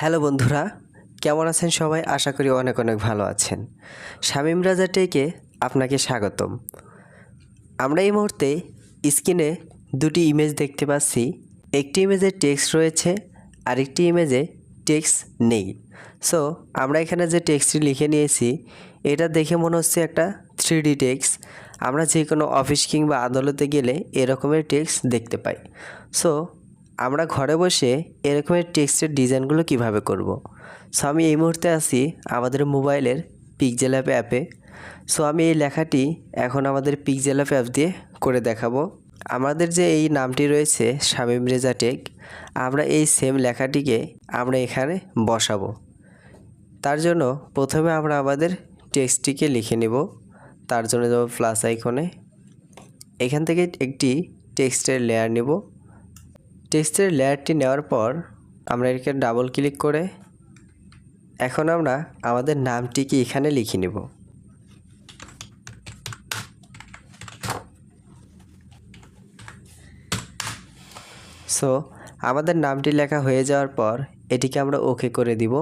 Hello বন্ধুরা, কেমন আছেন সবাই? আশা করি অনেক অনেক ভালো আছেন। শামীম রাজা টেকে আপনাকে স্বাগতম। আমরা এই মুহূর্তে স্ক্রিনে দুটি ইমেজ দেখতে পাচ্ছি। একটি ইমেজে টেক্সট রয়েছে, আরেকটি ইমেজে টেক্সট নেই। সো আমরা এখানে যে টেক্সটটি লিখে নিয়েছি এটা দেখে মনে হচ্ছে একটা 3D টেক্সট। আমরা যে কোনো অফিস কিংবা আদালতে গেলে এরকমের টেক্সট দেখতে পাই। সো আমরা ঘরে বসে এরকমের টেক্সটের ডিজাইনগুলো কিভাবে করব। সো আমি এই মুহূর্তে আছি আমাদের মোবাইলের পিক্সেল অ্যাপে। সো আমি এই লেখাটি এখন আমাদের পিক্সেল অ্যাপ দিয়ে করে দেখাবো। আমাদের যে এই নামটি রয়েছে শামীম রেজা টেক, আমরা এই সেম লেখাটিকে আমরা এখানে বসাবো। তার জন্য প্রথমে আমরা আমাদের টেক্সটটিকে লিখে নেব। তার জন্য যাব প্লাস আইকনে, এখান থেকে একটি টেক্সটের লেয়ার নেব। টেক্সটের লেয়ারটি নেওয়ার পর আমরা এটাকে ডাবল ক্লিক করে এখন আমরা আমাদের নামটিকে এখানে লিখে নেব। সো আমাদের নামটি লেখা হয়ে যাওয়ার পর এটিকে আমরা ওকে করে দিব।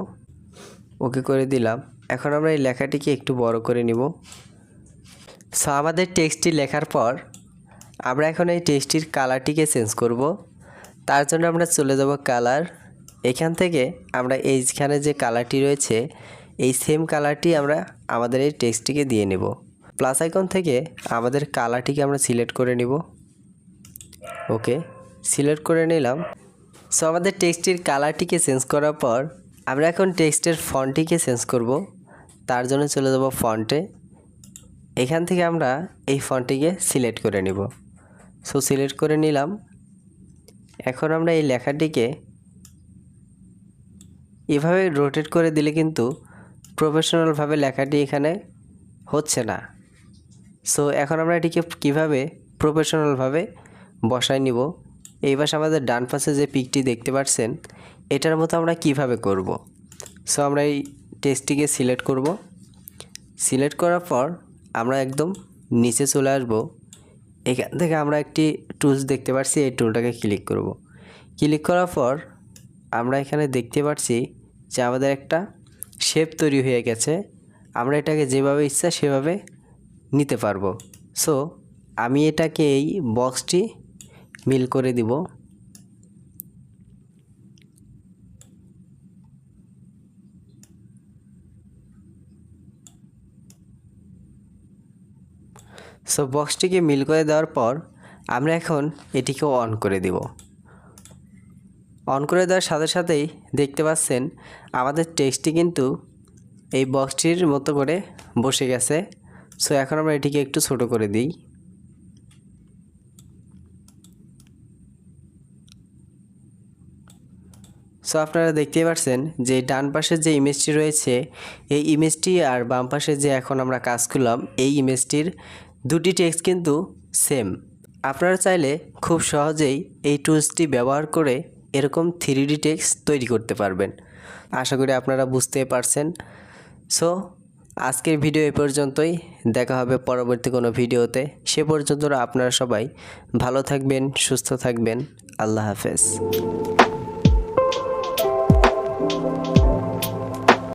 ওকে করে দিলাম। এখন আমরা এই লেখাটিকে একটু বড় করে নিব। সো আমাদের টেক্সটটি লেখার পর আমরা এখন এই টেক্সটটির কালারটিকে চেঞ্জ করব। তার জন্য আমরা চলে যাব কালার। এখান থেকে আমরা এইখানে যে কালারটি রয়েছে এই সেম কালারটি আমরা আমাদের এই টেক্সটটিকে দিয়ে নেব। প্লাস আইকন থেকে আমাদের কালারটিকে আমরা সিলেক্ট করে নিব। ওকে, সিলেক্ট করে নিলাম। সো আমাদের টেক্সটটির কালারটিকে চেঞ্জ করার পর আমরা এখন টেক্সটের ফন্টটিকে চেঞ্জ করব। তার জন্য চলে যাব ফন্টে। এখান থেকে আমরা এই ফন্টটিকে সিলেক্ট করে নিব। সো সিলেক্ট করে নিলাম। এখন আমরা এই লেখাটিকে এভাবে রোটেট করে দিলে কিন্তু প্রফেশনালভাবে লেখাটি এখানে হচ্ছে না। সো এখন আমরা এটিকে কীভাবে প্রফেশনালভাবে বসায় নিব। এই পাশে আমাদের ডান পাশে যে পিকটি দেখতে পাচ্ছেন এটার মতো আমরা কিভাবে করব। সো আমরা এই টেক্সটটিকে সিলেক্ট করব। সিলেক্ট করার পর আমরা একদম নিচে চলে আসব। এখান থেকে আমরা একটি টুলস দেখতে পাচ্ছি, এই টুলটাকে ক্লিক করব। ক্লিক করার পর আমরা এখানে দেখতে পাচ্ছি যে আমাদের একটা শেপ তৈরি হয়ে গেছে। আমরা এটাকে যেভাবে ইচ্ছা সেভাবে নিতে পারবো। সো আমি এটাকে এই বক্সটি মিল করে দিব। সো বক্সটিকে মিল করে দেওয়ার পর আমরা এখন এটিকে অন করে দিব। অন করে দেওয়ার সাথে সাথেই দেখতে পাচ্ছেন আমাদের টেক্সটটি কিন্তু এই বক্সটির মতো করে বসে গেছে। সো এখন আমরা এটিকে একটু ছোট করে দিই। সো আপনারা দেখতেই পাচ্ছেন যে ডান পাশের যে ইমেজটি রয়েছে এই ইমেজটি আর বাম পাশে যে এখন আমরা কাজ করলাম এই ইমেজটির দুটি টেক্সট কিন্তু সেম। আপনারা চাইলে খুব সহজেই এই টুলসটি ব্যবহার করে এরকম 3D টেক্সট তৈরি করতে পারবেন। আশা করি আপনারা বুঝতে পারছেন। সো আজকের ভিডিও এ পর্যন্তই। দেখা হবে পরবর্তী কোনো ভিডিওতে। সে পর্যন্ত আপনারা সবাই ভালো থাকবেন, সুস্থ থাকবেন। আল্লাহ হাফেজ।